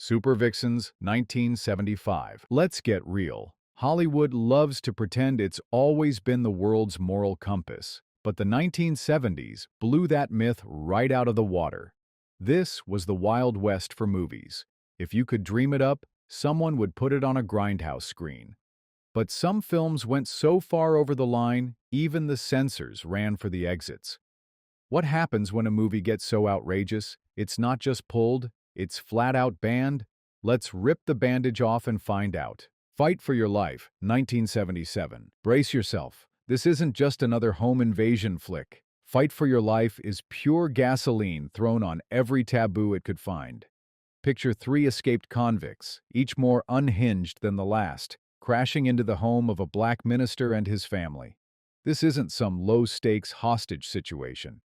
Super Vixens, 1975. Let's get real. Hollywood loves to pretend it's always been the world's moral compass, but the 1970s blew that myth right out of the water. This was the Wild West for movies. If you could dream it up, someone would put it on a grindhouse screen. But some films went so far over the line, even the censors ran for the exits. What happens when a movie gets so outrageous? It's not just pulled, it's flat out banned. Let's rip the bandage off and find out. Fight for Your Life, 1977. Brace yourself. This isn't just another home invasion flick. Fight for Your Life is pure gasoline thrown on every taboo it could find. Picture three escaped convicts, each more unhinged than the last, crashing into the home of a black minister and his family. This isn't some low-stakes hostage situation.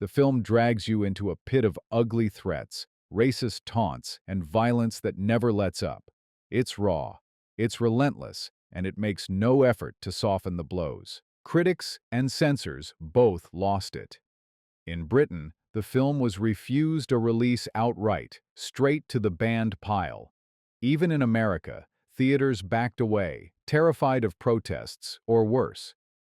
The film drags you into a pit of ugly threats, racist taunts, and violence that never lets up. It's raw, it's relentless, and it makes no effort to soften the blows. Critics and censors both lost it. In Britain, the film was refused a release outright, straight to the banned pile. Even in America, theaters backed away, terrified of protests, or worse.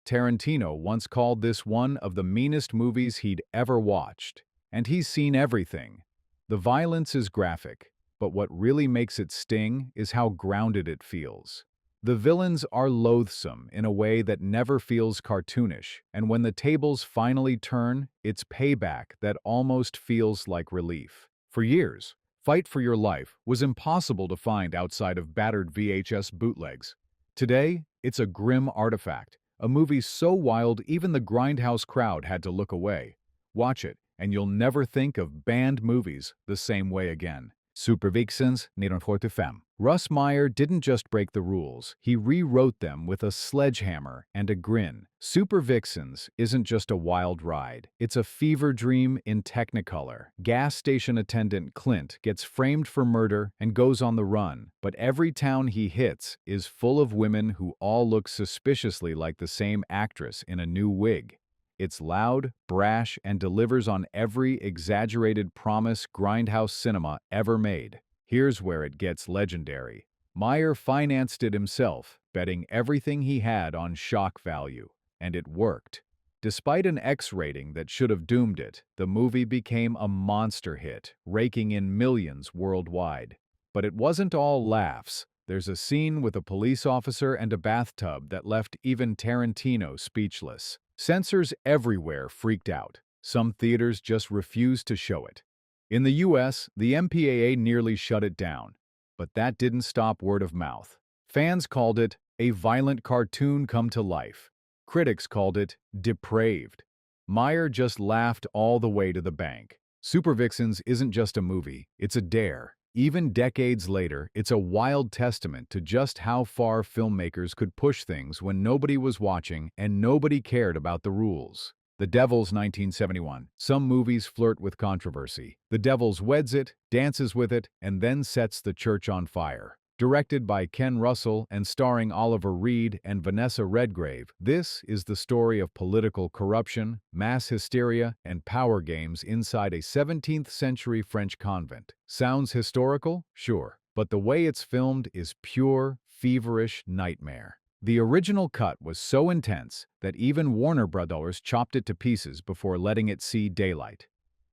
Tarantino once called this one of the meanest movies he'd ever watched, and he's seen everything. The violence is graphic, but what really makes it sting is how grounded it feels. The villains are loathsome in a way that never feels cartoonish, and when the tables finally turn, it's payback that almost feels like relief. For years, Fight for Your Life was impossible to find outside of battered VHS bootlegs. Today, it's a grim artifact, a movie so wild even the grindhouse crowd had to look away. Watch it, and you'll never think of banned movies the same way again. Super Vixens, 1945. Russ Meyer didn't just break the rules, he rewrote them with a sledgehammer and a grin. Super Vixens isn't just a wild ride, it's a fever dream in Technicolor. Gas station attendant Clint gets framed for murder and goes on the run, but every town he hits is full of women who all look suspiciously like the same actress in a new wig. It's loud, brash, and delivers on every exaggerated promise grindhouse cinema ever made. Here's where it gets legendary. Meyer financed it himself, betting everything he had on shock value. And it worked. Despite an X rating that should have doomed it, the movie became a monster hit, raking in millions worldwide. But it wasn't all laughs. There's a scene with a police officer and a bathtub that left even Tarantino speechless. Censors everywhere freaked out. Some theaters just refused to show it. In the US, the MPAA nearly shut it down, but that didn't stop word of mouth. Fans called it a violent cartoon come to life. Critics called it depraved. Meyer just laughed all the way to the bank. Super Vixens isn't just a movie, it's a dare. Even decades later, it's a wild testament to just how far filmmakers could push things when nobody was watching and nobody cared about the rules. The Devils, 1971. Some movies flirt with controversy. The Devils weds it, dances with it, and then sets the church on fire. Directed by Ken Russell and starring Oliver Reed and Vanessa Redgrave, this is the story of political corruption, mass hysteria, and power games inside a 17th-century French convent. Sounds historical? Sure. But the way it's filmed is pure, feverish nightmare. The original cut was so intense that even Warner Brothers chopped it to pieces before letting it see daylight.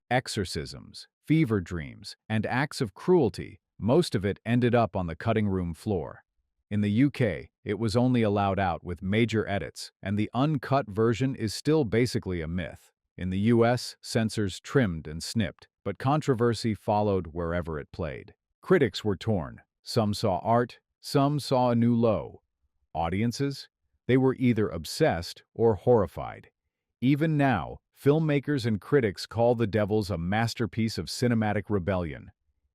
Exorcisms, fever dreams, and acts of cruelty, most of it ended up on the cutting room floor. In the UK, it was only allowed out with major edits, and the uncut version is still basically a myth. In the US, censors trimmed and snipped, but controversy followed wherever it played. Critics were torn. Some saw art, some saw a new low. Audiences? They were either obsessed or horrified. Even now, filmmakers and critics call The Devils a masterpiece of cinematic rebellion.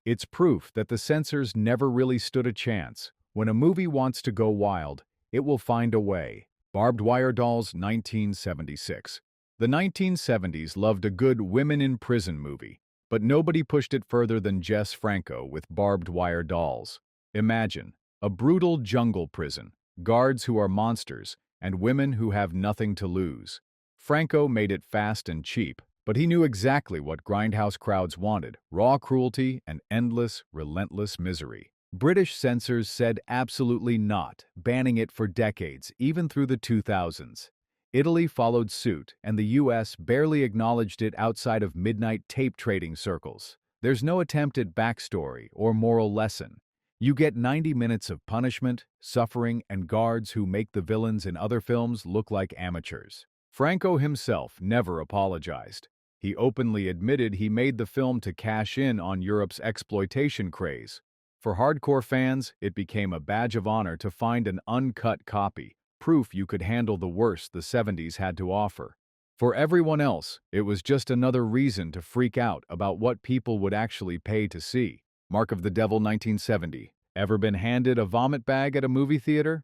It's proof that the censors never really stood a chance. When a movie wants to go wild, it will find a way. Barbed Wire Dolls, 1976. The 1970s loved a good women in prison movie, but nobody pushed it further than Jess Franco with Barbed Wire Dolls. Imagine a brutal jungle prison, guards who are monsters, and women who have nothing to lose. Franco made it fast and cheap, But he knew exactly what grindhouse crowds wanted: raw cruelty and endless, relentless misery. British censors said absolutely not, banning it for decades, even through the 2000s. Italy followed suit, and the US barely acknowledged it outside of midnight tape trading circles. There's no attempt at backstory or moral lesson. You get 90 minutes of punishment, suffering, and guards who make the villains in other films look like amateurs. Franco himself never apologized. He openly admitted he made the film to cash in on Europe's exploitation craze. For hardcore fans, it became a badge of honor to find an uncut copy, proof you could handle the worst the 70s had to offer. For everyone else, it was just another reason to freak out about what people would actually pay to see. Mark of the Devil 1970. Ever been handed a vomit bag at a movie theater?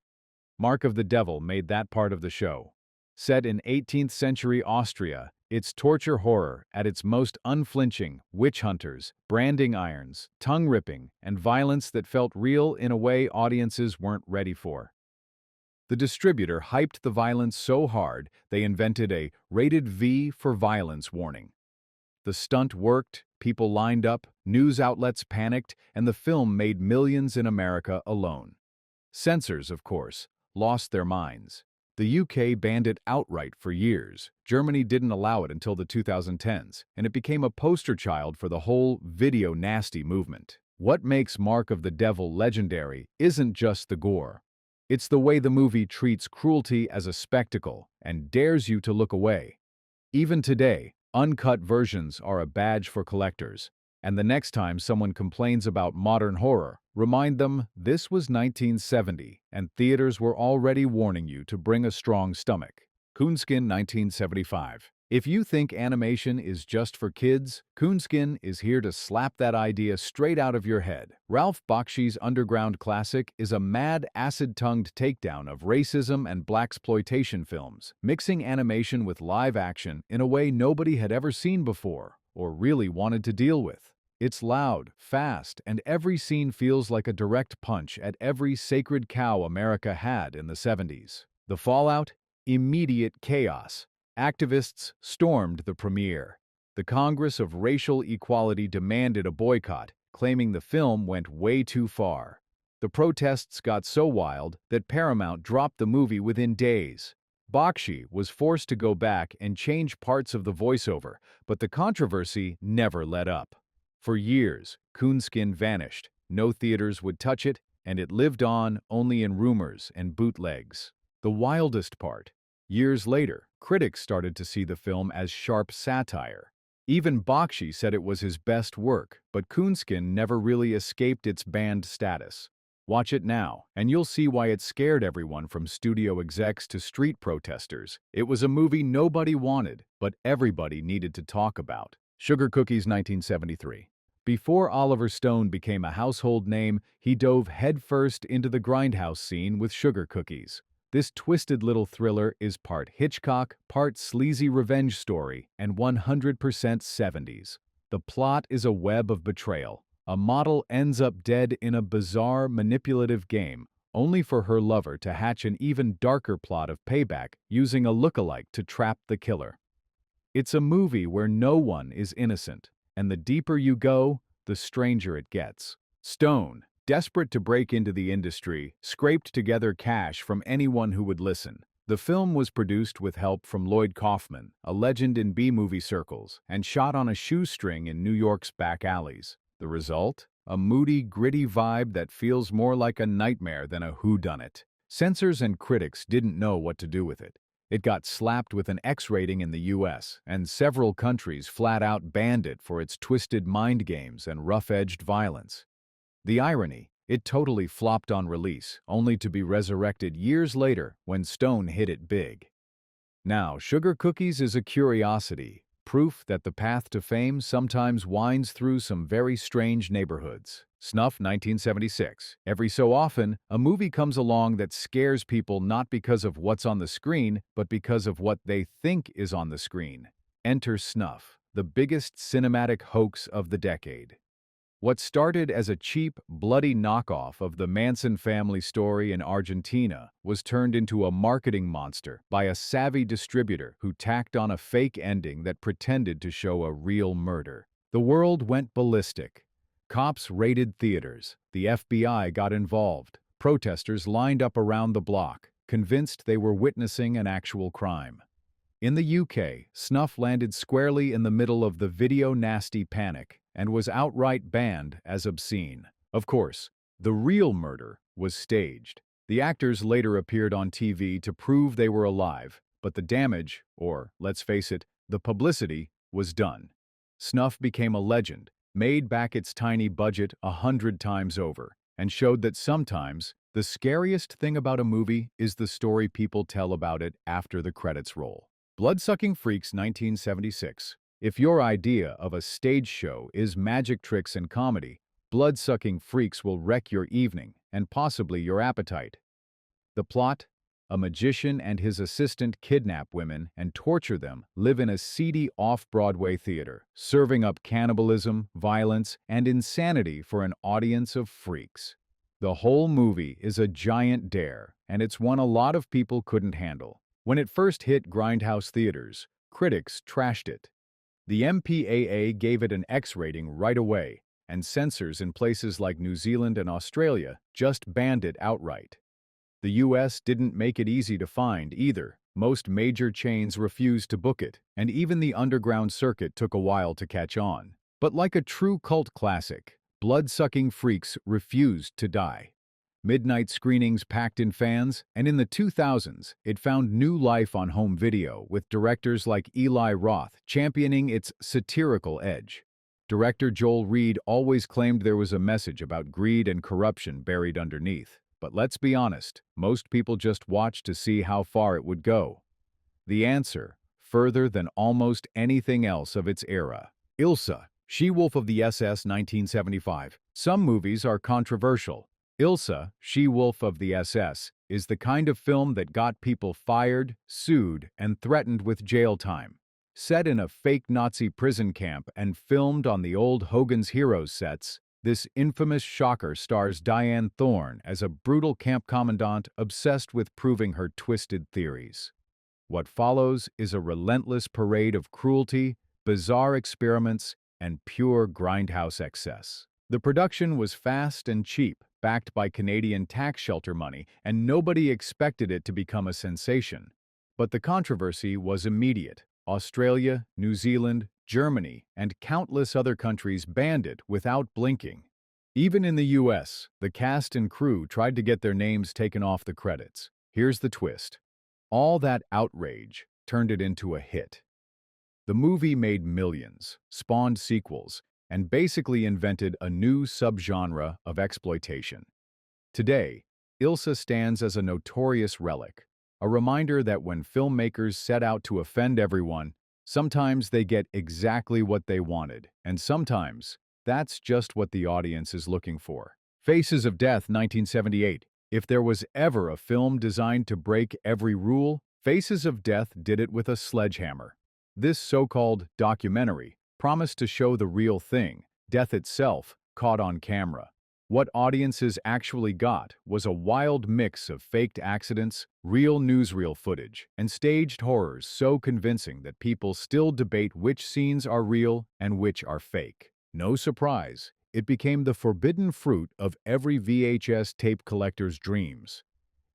Mark of the Devil made that part of the show. Set in 18th century Austria, it's torture horror at its most unflinching: witch hunters, branding irons, tongue-ripping, and violence that felt real in a way audiences weren't ready for. The distributor hyped the violence so hard they invented a rated V for violence warning. The stunt worked, people lined up, news outlets panicked, and the film made millions in America alone. Censors, of course, lost their minds. The UK banned it outright for years. Germany didn't allow it until the 2010s, and it became a poster child for the whole video nasty movement. What makes Mark of the Devil legendary isn't just the gore. It's the way the movie treats cruelty as a spectacle and dares you to look away. Even today, uncut versions are a badge for collectors, and the next time someone complains about modern horror, remind them this was 1970 and theaters were already warning you to bring a strong stomach. Coonskin 1975. If you think animation is just for kids, Coonskin is here to slap that idea straight out of your head. Ralph Bakshi's underground classic is a mad, acid-tongued takedown of racism and blaxploitation films, mixing animation with live action in a way nobody had ever seen before or really wanted to deal with. It's loud, fast, and every scene feels like a direct punch at every sacred cow America had in the 70s. The fallout? Immediate chaos. Activists stormed the premiere. The Congress of Racial Equality demanded a boycott, claiming the film went way too far. The protests got so wild that Paramount dropped the movie within days. Bakshi was forced to go back and change parts of the voiceover, but the controversy never let up. For years, Coonskin vanished. No theaters would touch it, and it lived on only in rumors and bootlegs. The wildest part: years later, critics started to see the film as sharp satire. Even Bakshi said it was his best work, but Coonskin never really escaped its banned status. Watch it now, and you'll see why it scared everyone from studio execs to street protesters. It was a movie nobody wanted, but everybody needed to talk about. Sugar Cookies 1973. Before Oliver Stone became a household name, he dove headfirst into the grindhouse scene with Sugar Cookies. This twisted little thriller is part Hitchcock, part sleazy revenge story, and 100% 70s. The plot is a web of betrayal. A model ends up dead in a bizarre, manipulative game, only for her lover to hatch an even darker plot of payback using a lookalike to trap the killer. It's a movie where no one is innocent, and the deeper you go, the stranger it gets. Stone, desperate to break into the industry, scraped together cash from anyone who would listen. The film was produced with help from Lloyd Kaufman, a legend in B-movie circles, and shot on a shoestring in New York's back alleys. The result? A moody, gritty vibe that feels more like a nightmare than a whodunit. Censors and critics didn't know what to do with it. It got slapped with an X rating in the US, and several countries flat-out banned it for its twisted mind games and rough-edged violence. The irony: it totally flopped on release, only to be resurrected years later when Stone hit it big. Now, Sugar Cookies is a curiosity, proof that the path to fame sometimes winds through some very strange neighborhoods. Snuff 1976. Every so often, a movie comes along that scares people not because of what's on the screen, but because of what they think is on the screen. Enter Snuff, the biggest cinematic hoax of the decade. What started as a cheap, bloody knockoff of the Manson family story in Argentina was turned into a marketing monster by a savvy distributor who tacked on a fake ending that pretended to show a real murder. The world went ballistic. Cops raided theaters. The FBI got involved. Protesters lined up around the block, convinced they were witnessing an actual crime. In the UK, Snuff landed squarely in the middle of the video nasty panic and was outright banned as obscene. Of course, the real murder was staged. The actors later appeared on TV to prove they were alive, but the damage, or, let's face it, the publicity, was done. Snuff became a legend, made back its tiny budget 100 times over, and showed that sometimes the scariest thing about a movie is the story people tell about it after the credits roll. Bloodsucking Freaks 1976. If your idea of a stage show is magic tricks and comedy, Bloodsucking Freaks will wreck your evening and possibly your appetite. The plot? A magician and his assistant kidnap women and torture them, live in a seedy off-Broadway theater, serving up cannibalism, violence, and insanity for an audience of freaks. The whole movie is a giant dare, and it's one a lot of people couldn't handle. When it first hit grindhouse theaters, critics trashed it. The MPAA gave it an X rating right away, and censors in places like New Zealand and Australia just banned it outright. The US didn't make it easy to find either. Most major chains refused to book it, and even the underground circuit took a while to catch on. But like a true cult classic, Bloodsucking Freaks refused to die. Midnight screenings packed in fans, and in the 2000s, it found new life on home video, with directors like Eli Roth championing its satirical edge. Director Joel Reed always claimed there was a message about greed and corruption buried underneath. But let's be honest, most people just watched to see how far it would go. The answer, further than almost anything else of its era. Ilsa, She-Wolf of the SS 1975. Some movies are controversial. Ilsa, She-Wolf of the SS, is the kind of film that got people fired, sued, and threatened with jail time. Set in a fake Nazi prison camp and filmed on the old Hogan's Heroes sets, this infamous shocker stars Diane Thorne as a brutal camp commandant obsessed with proving her twisted theories. What follows is a relentless parade of cruelty, bizarre experiments, and pure grindhouse excess. The production was fast and cheap, backed by Canadian tax shelter money, and nobody expected it to become a sensation. But the controversy was immediate. Australia, New Zealand, Germany, and countless other countries banned it without blinking. Even in the US, the cast and crew tried to get their names taken off the credits. Here's the twist. All that outrage turned it into a hit. The movie made millions, spawned sequels, and basically invented a new subgenre of exploitation. Today, Ilsa stands as a notorious relic, a reminder that when filmmakers set out to offend everyone, sometimes they get exactly what they wanted, and sometimes that's just what the audience is looking for. Faces of Death 1978. If there was ever a film designed to break every rule, Faces of Death did it with a sledgehammer. This so-called documentary promised to show the real thing, death itself, caught on camera. What audiences actually got was a wild mix of faked accidents, real newsreel footage, and staged horrors so convincing that people still debate which scenes are real and which are fake. No surprise, it became the forbidden fruit of every VHS tape collector's dreams.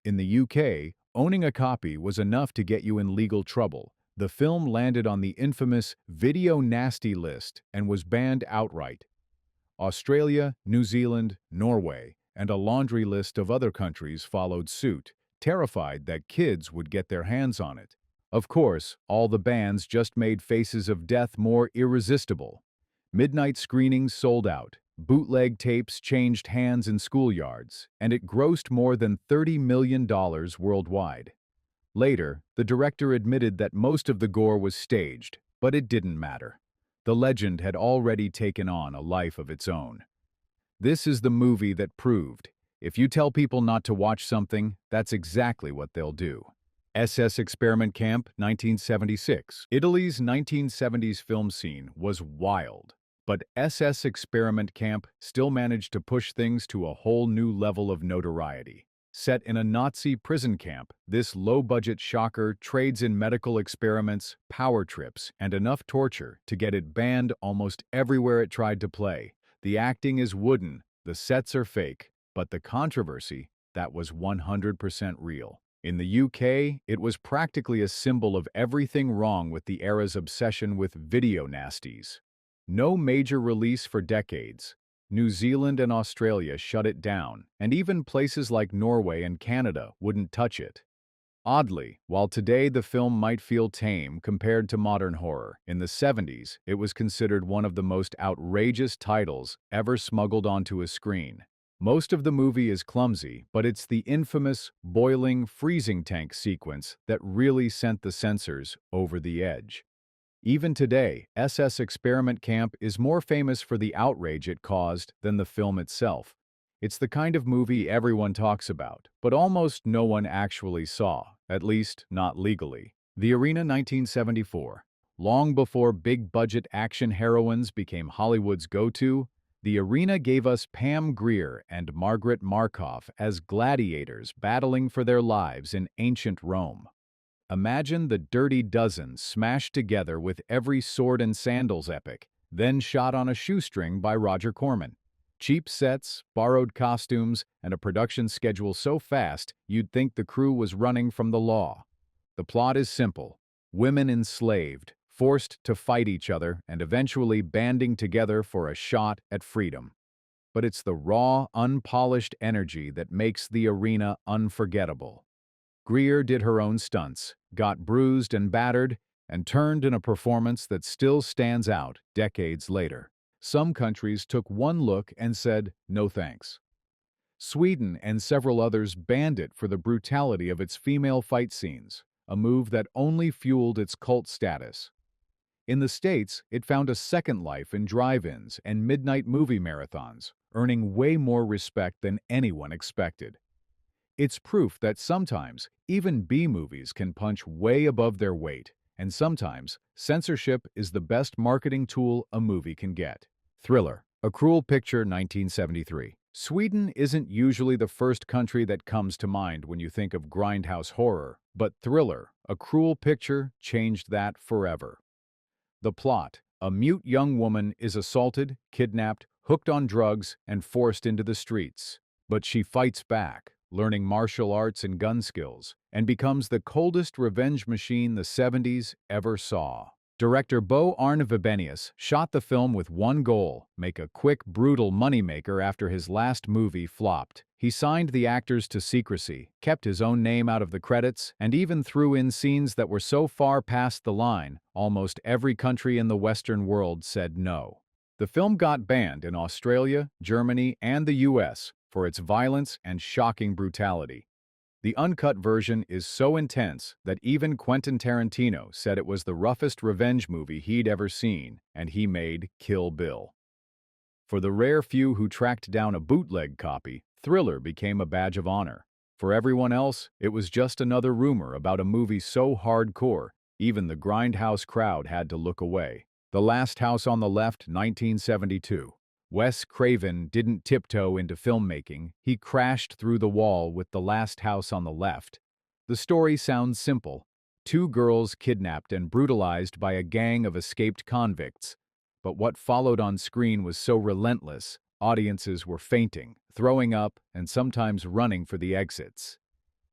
In the UK, owning a copy was enough to get you in legal trouble. The film landed on the infamous Video Nasty list and was banned outright. Australia, New Zealand, Norway, and a laundry list of other countries followed suit, terrified that kids would get their hands on it. Of course, all the bans just made Faces of Death more irresistible. Midnight screenings sold out, bootleg tapes changed hands in schoolyards, and it grossed more than $30 million worldwide. Later, the director admitted that most of the gore was staged, but it didn't matter. The legend had already taken on a life of its own. This is the movie that proved, if you tell people not to watch something, that's exactly what they'll do. SS Experiment Camp 1976. Italy's 1970s film scene was wild. But SS Experiment Camp still managed to push things to a whole new level of notoriety. Set in a Nazi prison camp, this low-budget shocker trades in medical experiments, power trips, and enough torture to get it banned almost everywhere it tried to play. The acting is wooden, the sets are fake, but the controversy, that was 100% real. In the UK, it was practically a symbol of everything wrong with the era's obsession with video nasties. No major release for decades. New Zealand and Australia shut it down, and even places like Norway and Canada wouldn't touch it. Oddly, while today the film might feel tame compared to modern horror, in the 70s it was considered one of the most outrageous titles ever smuggled onto a screen. Most of the movie is clumsy, but it's the infamous boiling freezing tank sequence that really sent the censors over the edge. Even today, SS Experiment Camp is more famous for the outrage it caused than the film itself. It's the kind of movie everyone talks about, but almost no one actually saw, at least not legally. The Arena 1974. Long before big-budget action heroines became Hollywood's go-to, the Arena gave us Pam Grier and Margaret Markov as gladiators battling for their lives in ancient Rome. Imagine the Dirty Dozen smashed together with every sword and sandals epic, then shot on a shoestring by Roger Corman. Cheap sets, borrowed costumes, and a production schedule so fast you'd think the crew was running from the law. The plot is simple. Women enslaved, forced to fight each other, and eventually banding together for a shot at freedom. But it's the raw, unpolished energy that makes the Arena unforgettable. Grier did her own stunts, got bruised and battered, and turned in a performance that still stands out decades later. Some countries took one look and said, no thanks. Sweden and several others banned it for the brutality of its female fight scenes, a move that only fueled its cult status. In the States, it found a second life in drive-ins and midnight movie marathons, earning way more respect than anyone expected. It's proof that sometimes even B-movies can punch way above their weight, and sometimes censorship is the best marketing tool a movie can get. Thriller, A Cruel Picture, 1973. Sweden isn't usually the first country that comes to mind when you think of grindhouse horror, but Thriller, A Cruel Picture changed that forever. The plot: a mute young woman is assaulted, kidnapped, hooked on drugs, and forced into the streets. But she fights back, learning martial arts and gun skills, and becomes the coldest revenge machine the 70s ever saw. Director Bo Arnevebenius shot the film with one goal: make a quick, brutal moneymaker after his last movie flopped. He signed the actors to secrecy, kept his own name out of the credits, and even threw in scenes that were so far past the line, almost every country in the Western world said no. The film got banned in Australia, Germany, and the US for its violence and shocking brutality. The uncut version is so intense that even Quentin Tarantino said it was the roughest revenge movie he'd ever seen, and he made Kill Bill. For the rare few who tracked down a bootleg copy, Thriller became a badge of honor. For everyone else, it was just another rumor about a movie so hardcore, even the grindhouse crowd had to look away. The Last House on the Left, 1972. Wes Craven didn't tiptoe into filmmaking, he crashed through the wall with The Last House on the Left. The story sounds simple. Two girls kidnapped and brutalized by a gang of escaped convicts. But what followed on screen was so relentless, audiences were fainting, throwing up, and sometimes running for the exits.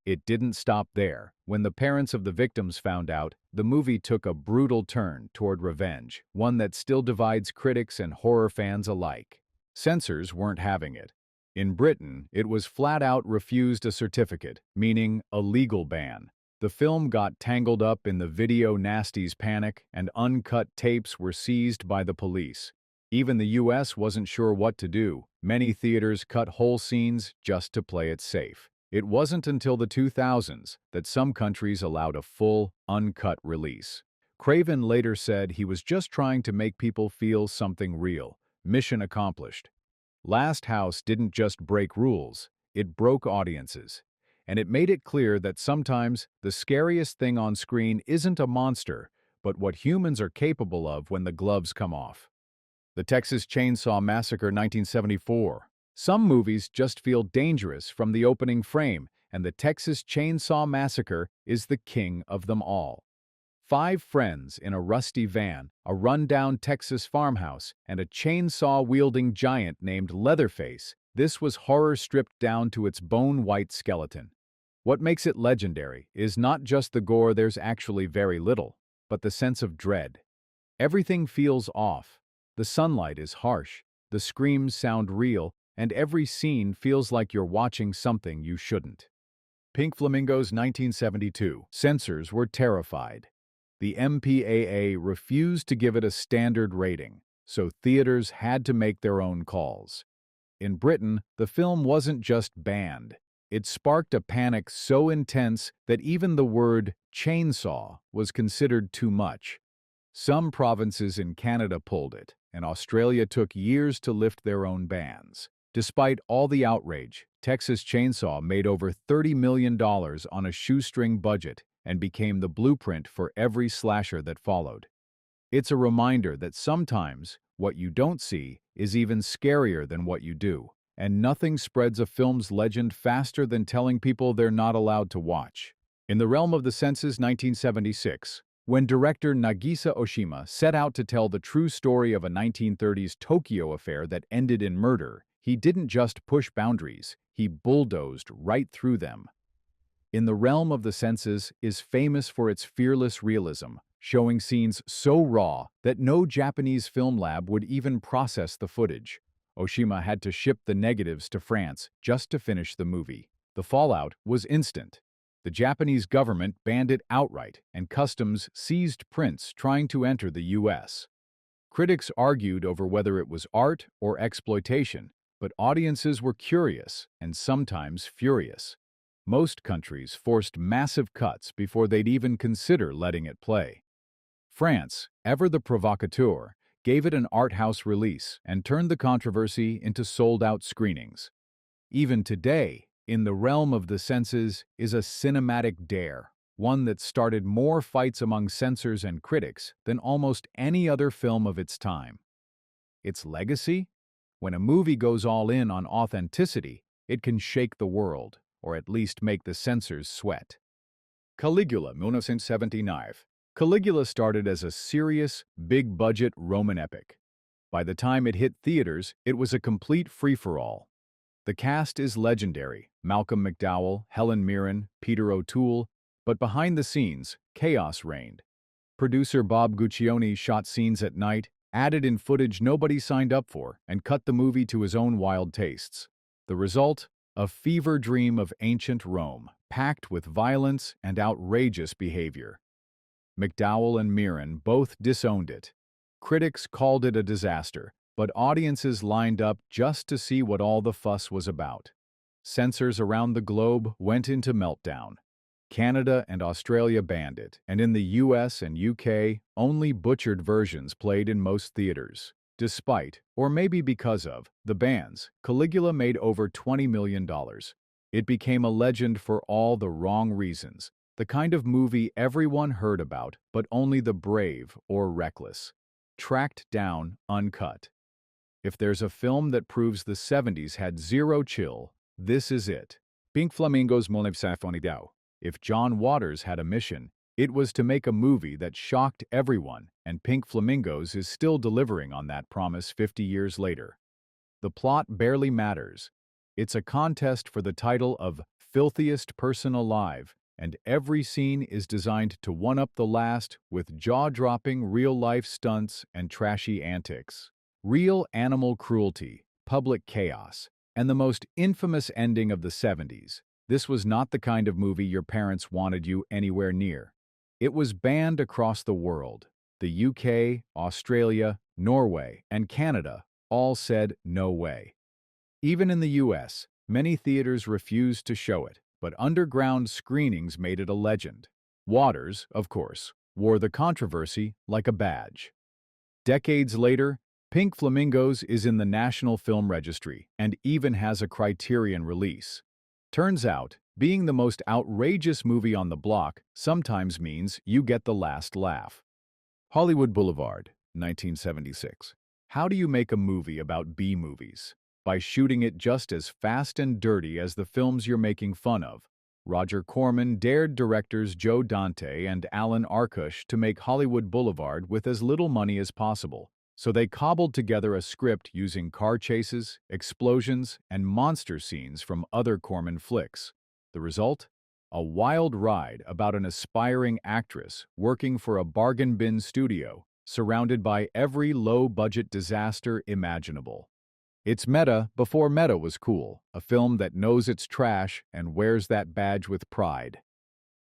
It didn't stop there. When the parents of the victims found out, the movie took a brutal turn toward revenge, one that still divides critics and horror fans alike. Censors weren't having it. In Britain, it was flat out refused a certificate, meaning a legal ban. The film got tangled up in the video nasties panic, and uncut tapes were seized by the police. Even the US wasn't sure what to do. Many theaters cut whole scenes just to play it safe. It wasn't until the 2000s that some countries allowed a full, uncut release. Craven later said he was just trying to make people feel something real. Mission accomplished. Last House didn't just break rules, it broke audiences. And it made it clear that sometimes the scariest thing on screen isn't a monster, but what humans are capable of when the gloves come off. The Texas Chainsaw Massacre 1974. Some movies just feel dangerous from the opening frame, and the Texas Chainsaw Massacre is the king of them all. 5 friends in a rusty van, a rundown Texas farmhouse, and a chainsaw-wielding giant named Leatherface. This was horror stripped down to its bone-white skeleton. What makes it legendary is not just the gore, there's actually very little, but the sense of dread. Everything feels off. The sunlight is harsh, the screams sound real, and every scene feels like you're watching something you shouldn't. Pink Flamingos 1972. Censors were terrified. The MPAA refused to give it a standard rating, so theaters had to make their own calls. In Britain, the film wasn't just banned. It sparked a panic so intense that even the word chainsaw was considered too much. Some provinces in Canada pulled it, and Australia took years to lift their own bans. Despite all the outrage, Texas Chainsaw made over $30 million on a shoestring budget and became the blueprint for every slasher that followed. It's a reminder that sometimes what you don't see is even scarier than what you do, and nothing spreads a film's legend faster than telling people they're not allowed to watch. In the realm of the senses 1976, when director Nagisa Oshima set out to tell the true story of a 1930s Tokyo affair that ended in murder, he didn't just push boundaries, he bulldozed right through them. In the realm of the senses is famous for its fearless realism, showing scenes so raw that no Japanese film lab would even process the footage. Oshima had to ship the negatives to France just to finish the movie. The fallout was instant. The Japanese government banned it outright, and customs seized prints trying to enter the U.S. Critics argued over whether it was art or exploitation, but audiences were curious and sometimes furious. Most countries forced massive cuts before they'd even consider letting it play. France, ever the provocateur, gave it an art house release and turned the controversy into sold-out screenings. Even today, in the realm of the senses is a cinematic dare, one that started more fights among censors and critics than almost any other film of its time. Its legacy? When a movie goes all in on authenticity, it can shake the world, or at least make the censors sweat. Caligula, 1979. Caligula started as a serious, big-budget Roman epic. By the time it hit theaters, it was a complete free-for-all. The cast is legendary: Malcolm McDowell, Helen Mirren, Peter O'Toole, but behind the scenes, chaos reigned. Producer Bob Guccione shot scenes at night, added in footage nobody signed up for, and cut the movie to his own wild tastes. The result? A fever dream of ancient Rome, packed with violence and outrageous behavior. McDowell and Mirren both disowned it. Critics called it a disaster, but audiences lined up just to see what all the fuss was about. Censors around the globe went into meltdown. Canada and Australia banned it, and in the US and UK, only butchered versions played in most theaters. Despite, or maybe because of, the bans, Caligula made over $20 million. It became a legend for all the wrong reasons, the kind of movie everyone heard about, but only the brave or reckless. Tracked down, uncut. If there's a film that proves the 70s had zero chill, this is it. Pink Flamingos 1972. If John Waters had a mission, it was to make a movie that shocked everyone, and Pink Flamingos is still delivering on that promise 50 years later. The plot barely matters. It's a contest for the title of filthiest person alive, and every scene is designed to one-up the last with jaw-dropping real-life stunts and trashy antics. Real animal cruelty, public chaos, and the most infamous ending of the 70s. This was not the kind of movie your parents wanted you anywhere near. It was banned across the world. The UK, Australia, Norway, and Canada all said no way. Even in the US, many theaters refused to show it, but underground screenings made it a legend. Waters, of course, wore the controversy like a badge. Decades later, Pink Flamingos is in the National Film Registry and even has a Criterion release. Turns out, being the most outrageous movie on the block sometimes means you get the last laugh. Hollywood Boulevard, 1976. How do you make a movie about B-movies? By shooting it just as fast and dirty as the films you're making fun of. Roger Corman dared directors Joe Dante and Alan Arkush to make Hollywood Boulevard with as little money as possible, so they cobbled together a script using car chases, explosions, and monster scenes from other Corman flicks. The result? A wild ride about an aspiring actress working for a bargain bin studio, surrounded by every low-budget disaster imaginable. It's meta before meta was cool, a film that knows it's trash and wears that badge with pride.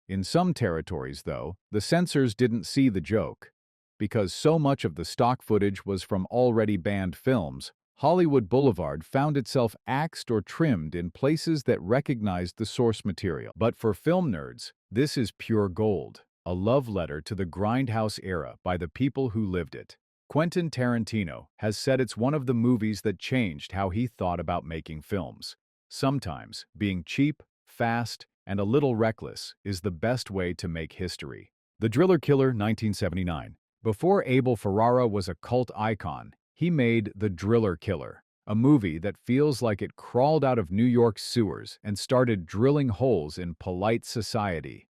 In some territories, though, the censors didn't see the joke. Because so much of the stock footage was from already banned films, Hollywood Boulevard found itself axed or trimmed in places that recognized the source material. But for film nerds, this is pure gold, a love letter to the grindhouse era by the people who lived it. Quentin Tarantino has said it's one of the movies that changed how he thought about making films. Sometimes, being cheap, fast, and a little reckless is the best way to make history. The Driller Killer, 1979. Before Abel Ferrara was a cult icon, he made The Driller Killer, a movie that feels like it crawled out of New York's sewers and started drilling holes in polite society.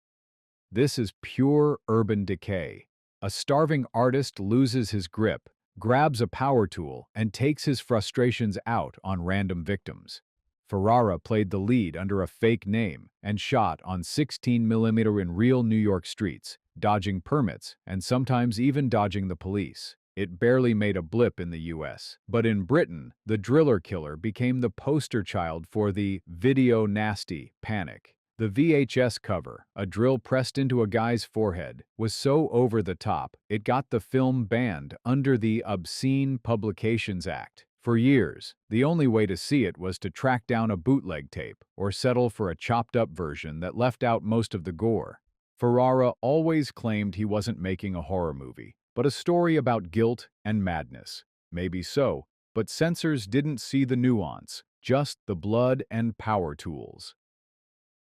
This is pure urban decay. A starving artist loses his grip, grabs a power tool, and takes his frustrations out on random victims. Ferrara played the lead under a fake name and shot on 16mm in real New York streets, dodging permits and sometimes even dodging the police. It barely made a blip in the US. But in Britain, The Driller Killer became the poster child for the video nasty panic. The VHS cover, a drill pressed into a guy's forehead, was so over the top, it got the film banned under the Obscene Publications Act. For years, the only way to see it was to track down a bootleg tape or settle for a chopped-up version that left out most of the gore. Ferrara always claimed he wasn't making a horror movie, but a story about guilt and madness. Maybe so, but censors didn't see the nuance, just the blood and power tools.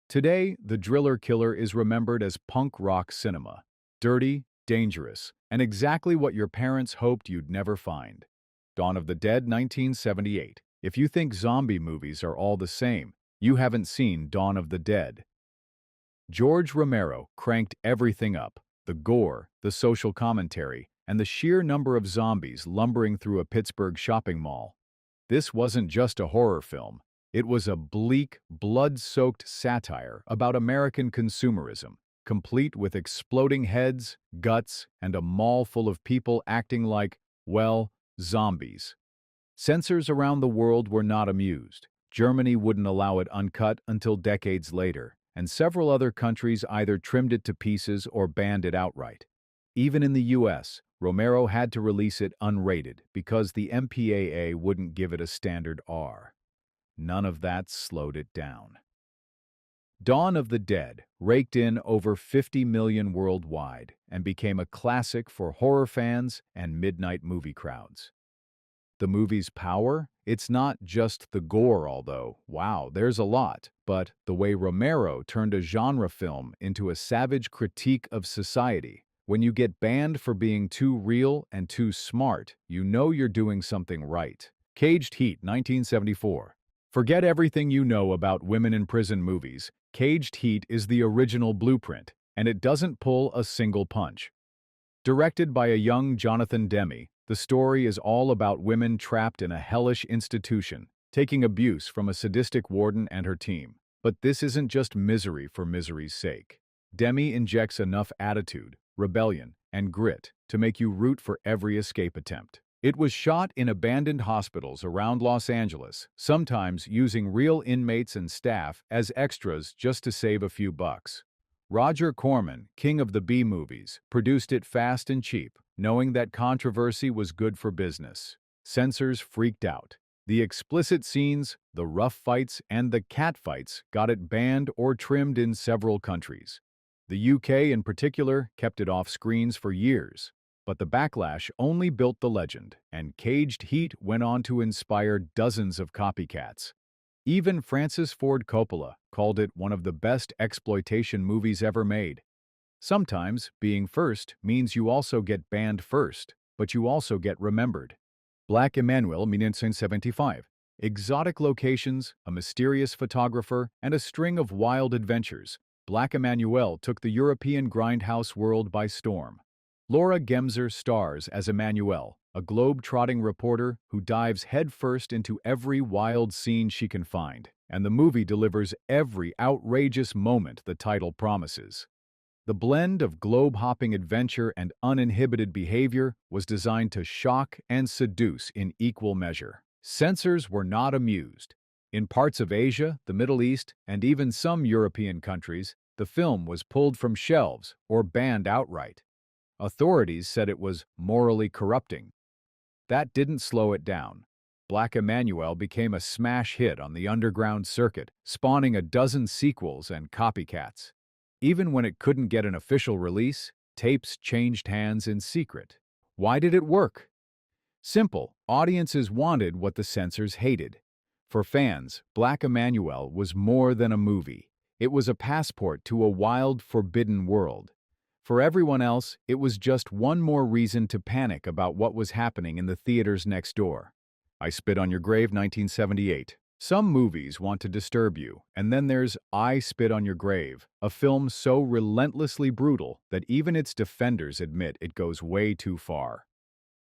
Today, The Driller Killer is remembered as punk rock cinema. Dirty, dangerous, and exactly what your parents hoped you'd never find. Dawn of the Dead, 1978. If you think zombie movies are all the same, you haven't seen Dawn of the Dead. George Romero cranked everything up: the gore, the social commentary, and the sheer number of zombies lumbering through a Pittsburgh shopping mall. This wasn't just a horror film. It was a bleak, blood-soaked satire about American consumerism, complete with exploding heads, guts, and a mall full of people acting like, well, zombies. Censors around the world were not amused. Germany wouldn't allow it uncut until decades later, and several other countries either trimmed it to pieces or banned it outright. Even in the US, Romero had to release it unrated because the MPAA wouldn't give it a standard R. None of that slowed it down. Dawn of the Dead raked in over 50 million worldwide and became a classic for horror fans and midnight movie crowds. The movie's power? It's not just the gore, although, wow, there's a lot, but the way Romero turned a genre film into a savage critique of society. When you get banned for being too real and too smart, you know you're doing something right. Caged Heat, 1974. Forget everything you know about women in prison movies. Caged Heat is the original blueprint, and it doesn't pull a single punch. Directed by a young Jonathan Demme, the story is all about women trapped in a hellish institution, taking abuse from a sadistic warden and her team. But this isn't just misery for misery's sake. Demme injects enough attitude, rebellion, and grit to make you root for every escape attempt. It was shot in abandoned hospitals around Los Angeles, sometimes using real inmates and staff as extras just to save a few bucks. Roger Corman, king of the B-movies, produced it fast and cheap, knowing that controversy was good for business. Censors freaked out. The explicit scenes, the rough fights, and the catfights got it banned or trimmed in several countries. The UK, in particular, kept it off screens for years. But the backlash only built the legend, and Caged Heat went on to inspire dozens of copycats. Even Francis Ford Coppola called it one of the best exploitation movies ever made. Sometimes, being first means you also get banned first, but you also get remembered. Black Emmanuelle 1975. Exotic locations, a mysterious photographer, and a string of wild adventures. Black Emmanuelle took the European grindhouse world by storm. Laura Gemser stars as Emmanuelle, a globe-trotting reporter who dives headfirst into every wild scene she can find, and the movie delivers every outrageous moment the title promises. The blend of globe-hopping adventure and uninhibited behavior was designed to shock and seduce in equal measure. Censors were not amused. In parts of Asia, the Middle East, and even some European countries, the film was pulled from shelves or banned outright. Authorities said it was morally corrupting. That didn't slow it down. Black Emmanuelle became a smash hit on the underground circuit, spawning a dozen sequels and copycats. Even when it couldn't get an official release, tapes changed hands in secret. Why did it work? Simple. Audiences wanted what the censors hated. For fans, Black Emmanuelle was more than a movie. It was a passport to a wild, forbidden world. For everyone else, it was just one more reason to panic about what was happening in the theaters next door. I Spit on Your Grave 1978. Some movies want to disturb you, and then there's I Spit on Your Grave, a film so relentlessly brutal that even its defenders admit it goes way too far.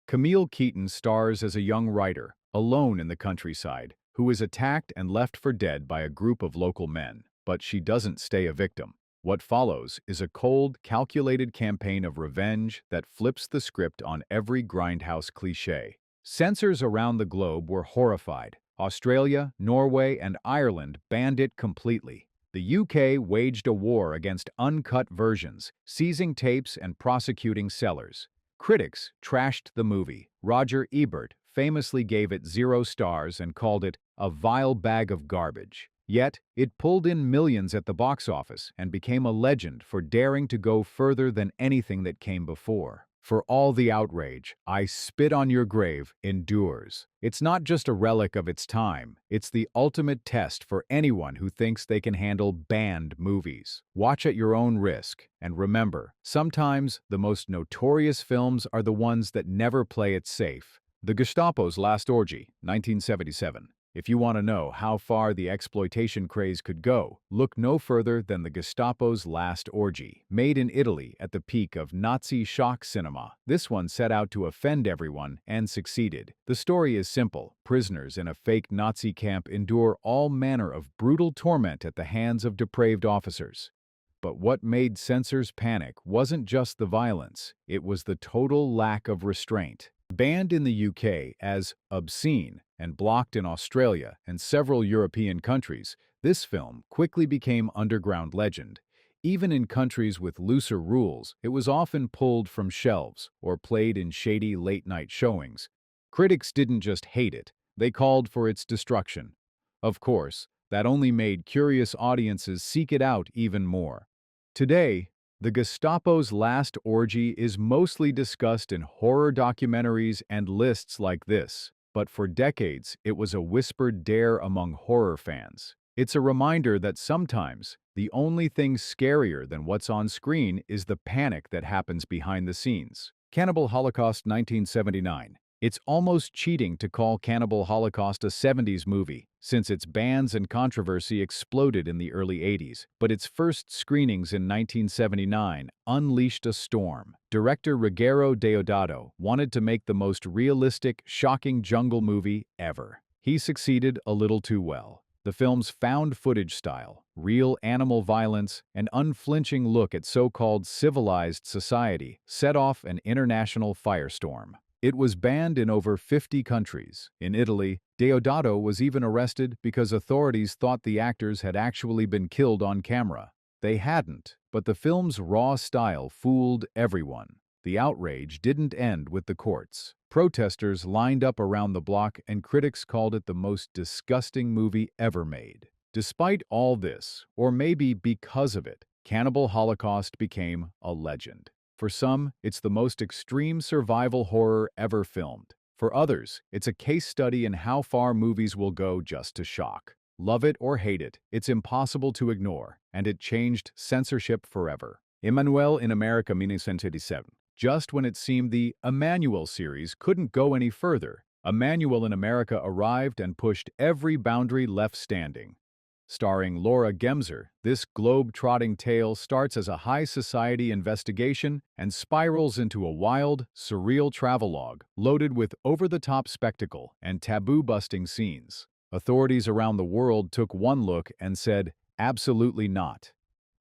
Camille Keaton stars as a young writer, alone in the countryside, who is attacked and left for dead by a group of local men, but she doesn't stay a victim. What follows is a cold, calculated campaign of revenge that flips the script on every grindhouse cliché. Censors around the globe were horrified. Australia, Norway, and Ireland banned it completely. The UK waged a war against uncut versions, seizing tapes and prosecuting sellers. Critics trashed the movie. Roger Ebert famously gave it 0 stars and called it a vile bag of garbage. Yet, it pulled in millions at the box office and became a legend for daring to go further than anything that came before. For all the outrage, I Spit on Your Grave endures. It's not just a relic of its time, it's the ultimate test for anyone who thinks they can handle banned movies. Watch at your own risk, and remember, sometimes the most notorious films are the ones that never play it safe. The Gestapo's Last Orgy, 1977. If you want to know how far the exploitation craze could go, look no further than the Gestapo's Last Orgy, made in Italy at the peak of Nazi shock cinema. This one set out to offend everyone and succeeded. The story is simple. Prisoners in a fake Nazi camp endure all manner of brutal torment at the hands of depraved officers. But what made censors panic wasn't just the violence, it was the total lack of restraint. Banned in the UK as obscene and blocked in Australia and several European countries, this film quickly became underground legend. Even in countries with looser rules, it was often pulled from shelves or played in shady late-night showings. Critics didn't just hate it, they called for its destruction. Of course, that only made curious audiences seek it out even more. Today, the Gestapo's Last Orgy is mostly discussed in horror documentaries and lists like this, but for decades it was a whispered dare among horror fans. It's a reminder that sometimes the only thing scarier than what's on screen is the panic that happens behind the scenes. Cannibal Holocaust 1979. It's almost cheating to call Cannibal Holocaust a 70s movie, since its bans and controversy exploded in the early 80s, but its first screenings in 1979 unleashed a storm. Director Ruggero Deodato wanted to make the most realistic, shocking jungle movie ever. He succeeded a little too well. The film's found footage style, real animal violence, and unflinching look at so-called civilized society set off an international firestorm. It was banned in over 50 countries. In Italy, Deodato was even arrested because authorities thought the actors had actually been killed on camera. They hadn't, but the film's raw style fooled everyone. The outrage didn't end with the courts. Protesters lined up around the block and critics called it the most disgusting movie ever made. Despite all this, or maybe because of it, Cannibal Holocaust became a legend. For some, it's the most extreme survival horror ever filmed. For others, it's a case study in how far movies will go just to shock. Love it or hate it, it's impossible to ignore, and it changed censorship forever. Emmanuelle in America 1977. Just when it seemed the Emmanuelle series couldn't go any further, Emmanuelle in America arrived and pushed every boundary left standing. Starring Laura Gemser, this globe-trotting tale starts as a high society investigation and spirals into a wild, surreal travelogue loaded with over-the-top spectacle and taboo-busting scenes. Authorities around the world took one look and said, "Absolutely not."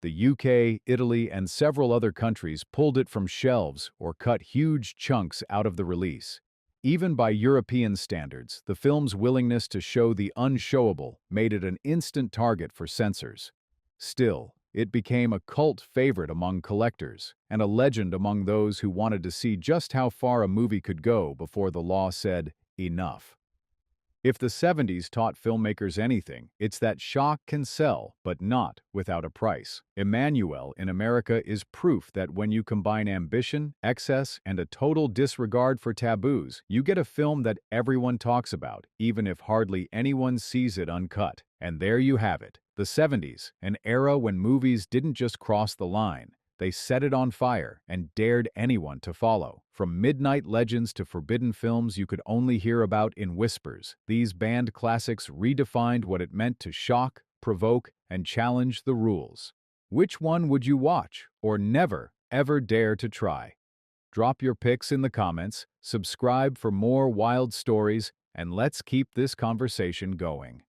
The UK, Italy, and several other countries pulled it from shelves or cut huge chunks out of the release. Even by European standards, the film's willingness to show the unshowable made it an instant target for censors. Still, it became a cult favorite among collectors and a legend among those who wanted to see just how far a movie could go before the law said, "Enough." If the 70s taught filmmakers anything, it's that shock can sell, but not without a price. Emmanuelle in America is proof that when you combine ambition, excess, and a total disregard for taboos, you get a film that everyone talks about, even if hardly anyone sees it uncut. And there you have it, the 70s, an era when movies didn't just cross the line. They set it on fire and dared anyone to follow. From midnight legends to forbidden films you could only hear about in whispers, these banned classics redefined what it meant to shock, provoke, and challenge the rules. Which one would you watch or never, ever dare to try? Drop your picks in the comments, subscribe for more wild stories, and let's keep this conversation going.